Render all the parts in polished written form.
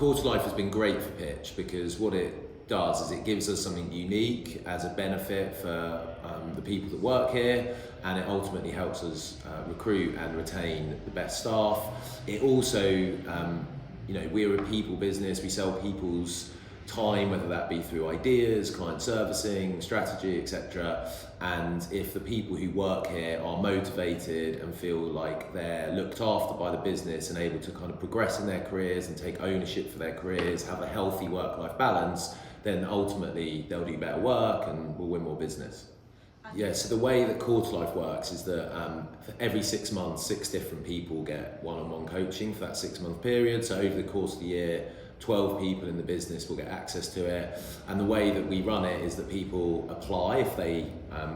Quarter Life has been great for Pitch because what it does is it gives us something unique as a benefit for the people that work here, and it ultimately helps us recruit and retain the best staff. It also, we're a people business, we sell people's time, whether that be through ideas, client servicing, strategy, etc. And if the people who work here are motivated and feel like they're looked after by the business and able to kind of progress in their careers and take ownership for their careers, have a healthy work-life balance, then ultimately they'll do better work and we'll win more business. Yeah, so the way that Quarter Life works is that for every 6 months, 6 different people get one-on-one coaching for that 6-month period. So over the course of the year, 12 people in the business will get access to it. And the way that we run it is that people apply if they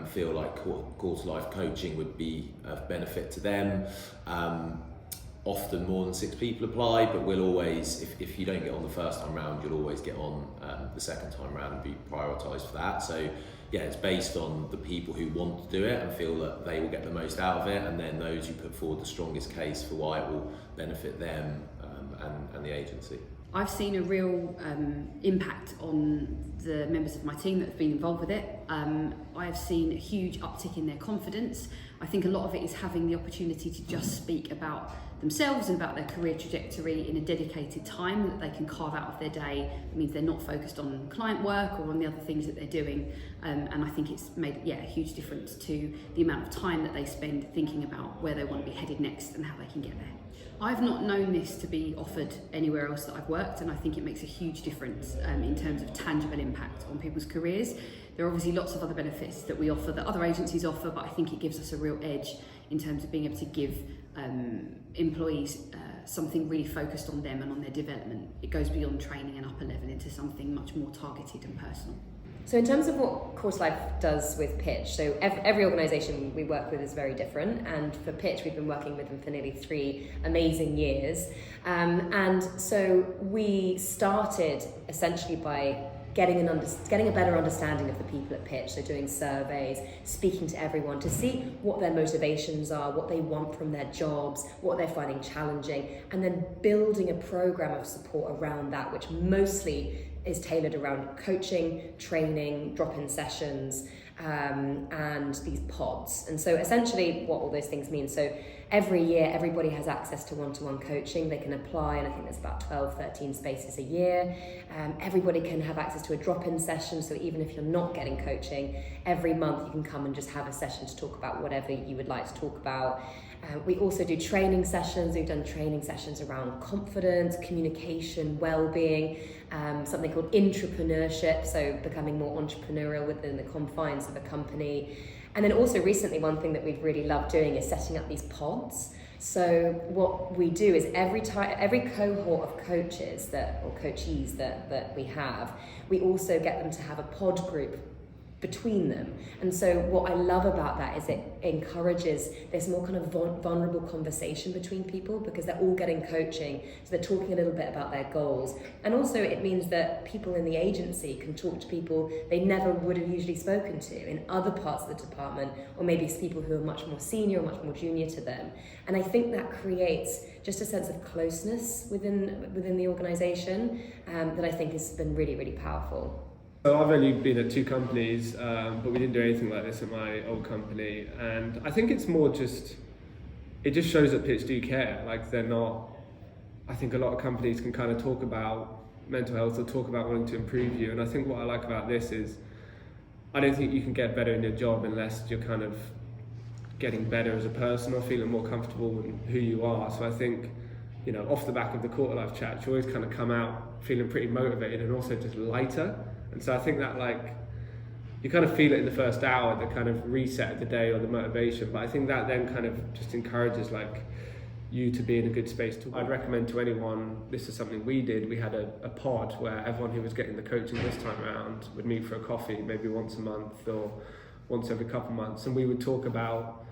feel like Quarter Life coaching would be of benefit to them. Often more than 6 people apply, but we'll always, if you don't get on the first time round, you'll always get on the second time round and be prioritised for that. So yeah, it's based on the people who want to do it and feel that they will get the most out of it, and then those who put forward the strongest case for why it will benefit them and the agency. I've seen a real impact on the members of my team that have been involved with it. I've seen a huge uptick in their confidence. I think a lot of it is having the opportunity to just speak about themselves and about their career trajectory in a dedicated time that they can carve out of their day. It means they're not focused on client work or on the other things that they're doing. And I think it's made a huge difference to the amount of time that they spend thinking about where they want to be headed next and how they can get there. I've not known this to be offered anywhere else that I've worked, and I think it makes a huge difference in terms of tangible impact on people's careers. There are obviously lots of other benefits that we offer that other agencies offer, but I think it gives us a real edge in terms of being able to give employees something really focused on them and on their development. It goes beyond training and upper level into something much more targeted and personal. So in terms of what Quarter Life does with Pitch, so every organisation we work with is very different, and for Pitch we've been working with them for nearly 3 amazing years, and so we started essentially by getting a better understanding of the people at Pitch, so doing surveys, speaking to everyone to see what their motivations are, what they want from their jobs, what they're finding challenging, and then building a programme of support around that, which mostly is tailored around coaching, training, drop-in sessions, and these pods. And so essentially what all those things mean. So every year, everybody has access to one-to-one coaching. They can apply, and I think there's about 12, 13 spaces a year. Everybody can have access to a drop-in session. So even if you're not getting coaching, every month you can come and just have a session to talk about whatever you would like to talk about. We also do training sessions. We've done training sessions around confidence, communication, well-being, something called intrapreneurship, so becoming more entrepreneurial within the confines of a company. And then also recently, one thing that we've really loved doing is setting up these pods. So what we do is every cohort of coaches or coachees that we have, we also get them to have a pod group between them. And so what I love about that is it encourages this more kind of vulnerable conversation between people, because they're all getting coaching, so they're talking a little bit about their goals. And also it means that people in the agency can talk to people they never would have usually spoken to in other parts of the department, or maybe people who are much more senior or much more junior to them. And I think that creates just a sense of closeness within the organisation that I think has been really, really powerful. So I've only been at 2 companies, but we didn't do anything like this at my old company, and I think it's more it just shows that Pitch do care. Like, they're not, I think a lot of companies can kind of talk about mental health or talk about wanting to improve you, and I think what I like about this is I don't think you can get better in your job unless you're kind of getting better as a person or feeling more comfortable in who you are. So I think, off the back of the Quarter Life chat, you always kind of come out feeling pretty motivated and also just lighter. And so I think that, you kind of feel it in the first hour, the kind of reset of the day or the motivation, but I think that then kind of just encourages you to be in a good space. I'd recommend to anyone, this is something we did, we had a pod where everyone who was getting the coaching this time around would meet for a coffee, maybe once a month or once every couple of months, and we would talk about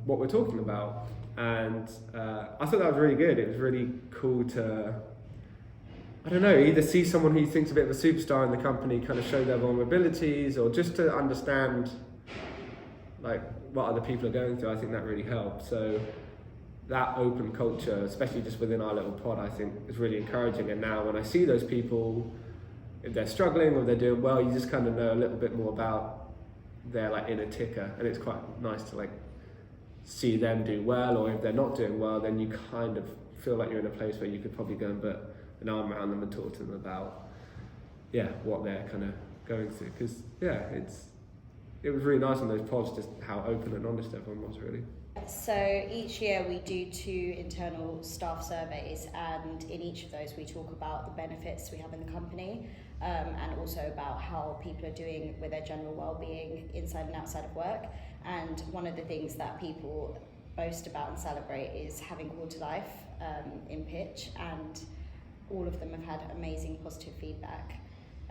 what we're talking about. And I thought that was really good. It was really cool to, I don't know, either see someone who you think's a bit of a superstar in the company kind of show their vulnerabilities, or just to understand what other people are going through. I think that really helped. So that open culture, especially just within our little pod, I think is really encouraging. And now when I see those people, if they're struggling or they're doing well, you just kind of know a little bit more about their like inner ticker, and it's quite nice to like see them do well. Or if they're not doing well, then you kind of feel like you're in a place where you could probably go and put an arm around them and talk to them about what they're kind of going through. Because it was really nice on those pods just how open and honest everyone was, really. So each year we do 2 internal staff surveys, and in each of those we talk about the benefits we have in the company, and also about how people are doing with their general well-being inside and outside of work. And one of the things that people boast about and celebrate is having Quarter Life in Pitch, and all of them have had amazing positive feedback.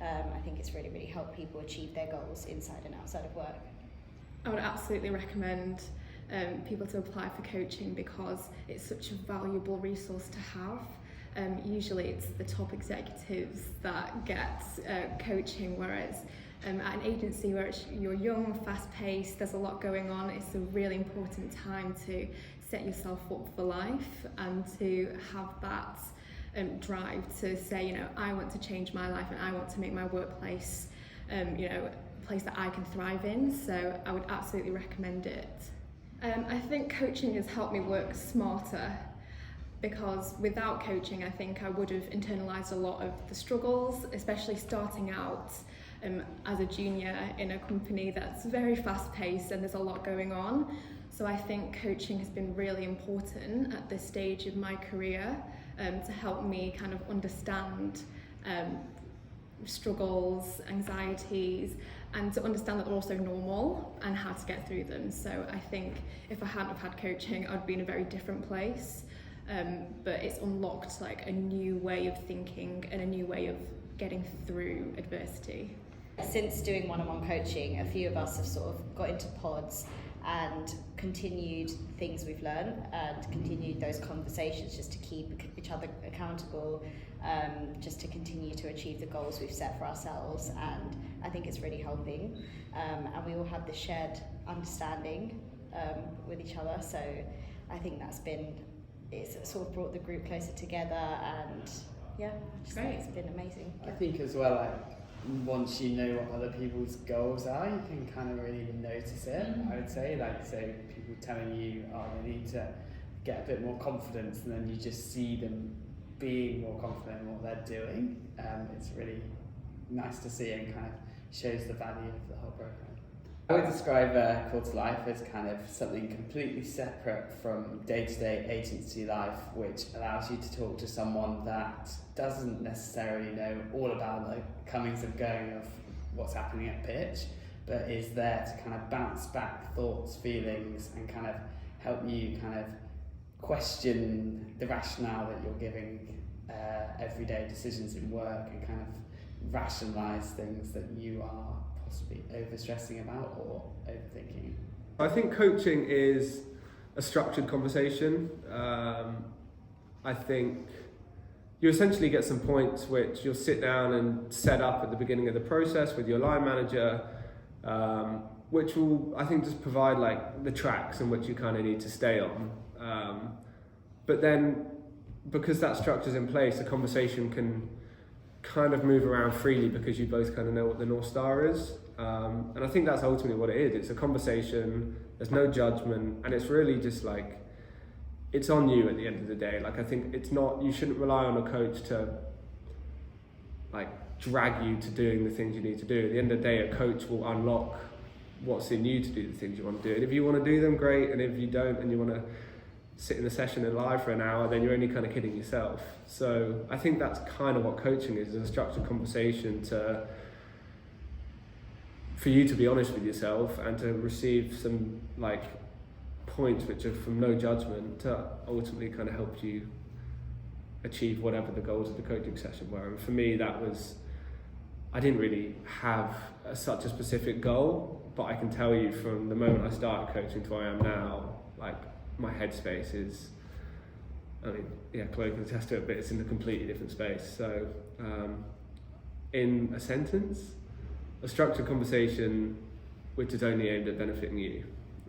I think it's really, really helped people achieve their goals inside and outside of work. I would absolutely recommend people to apply for coaching because it's such a valuable resource to have. Usually it's the top executives that get coaching, whereas at an agency where you're young, fast-paced, there's a lot going on, it's a really important time to set yourself up for life and to have that drive to say, I want to change my life and I want to make my workplace, a place that I can thrive in. So I would absolutely recommend it. I think coaching has helped me work smarter, because without coaching I think I would have internalised a lot of the struggles, especially starting out as a junior in a company that's very fast-paced and there's a lot going on. So I think coaching has been really important at this stage of my career to help me kind of understand struggles, anxieties, and to understand that they're also normal and how to get through them. So I think if I hadn't have had coaching, I'd be in a very different place. But it's unlocked like a new way of thinking and a new way of getting through adversity. Since doing one-on-one coaching, a few of us have sort of got into pods and continued things we've learned and continued those conversations just to keep each other accountable, just to continue to achieve the goals we've set for ourselves. And I think it's really helping, and we all have this shared understanding with each other. So I think it's sort of brought the group closer together, and I just think it's been amazing. I think as well, like, once you know what other people's goals are, you can kind of really notice it. I would say, like, so people telling you, they need to get a bit more confidence, and then you just see them being more confident in what they're doing. It's really nice to see, and kind of shows the value of the whole program. I would describe Quarter Life as kind of something completely separate from day-to-day agency life, which allows you to talk to someone that doesn't necessarily know all about the comings and going of what's happening at Pitch, but is there to kind of bounce back thoughts, feelings, and kind of help you kind of question the rationale that you're giving everyday decisions in work, and kind of rationalise things that you are possibly overstressing about or overthinking. I think coaching is a structured conversation. I think you essentially get some points which you'll sit down and set up at the beginning of the process with your line manager, which will, I think, just provide like the tracks in which you kind of need to stay on. But then, because that structure's in place, the conversation can kind of move around freely because you both kind of know what the North Star is. And I think that's ultimately what it is. It's a conversation, there's no judgment, and it's really just like, it's on you at the end of the day. Like, I think it's not, you shouldn't rely on a coach to like drag you to doing the things you need to do. At the end of the day, a coach will unlock what's in you to do the things you want to do. And if you want to do them, great. And if you don't, and you want to sit in the session and lie for an hour, then you're only kind of kidding yourself. So I think that's kind of what coaching is a structured conversation for you to be honest with yourself and to receive some like points which are from no judgment to ultimately kind of help you achieve whatever the goals of the coaching session were. And for me, that was, I didn't really have such a specific goal, but I can tell you from the moment I started coaching to where I am now, like, my headspace is, I mean, yeah, Chloe can attest to it, but it's in a completely different space. So, in a sentence, a structured conversation which is only aimed at benefiting you.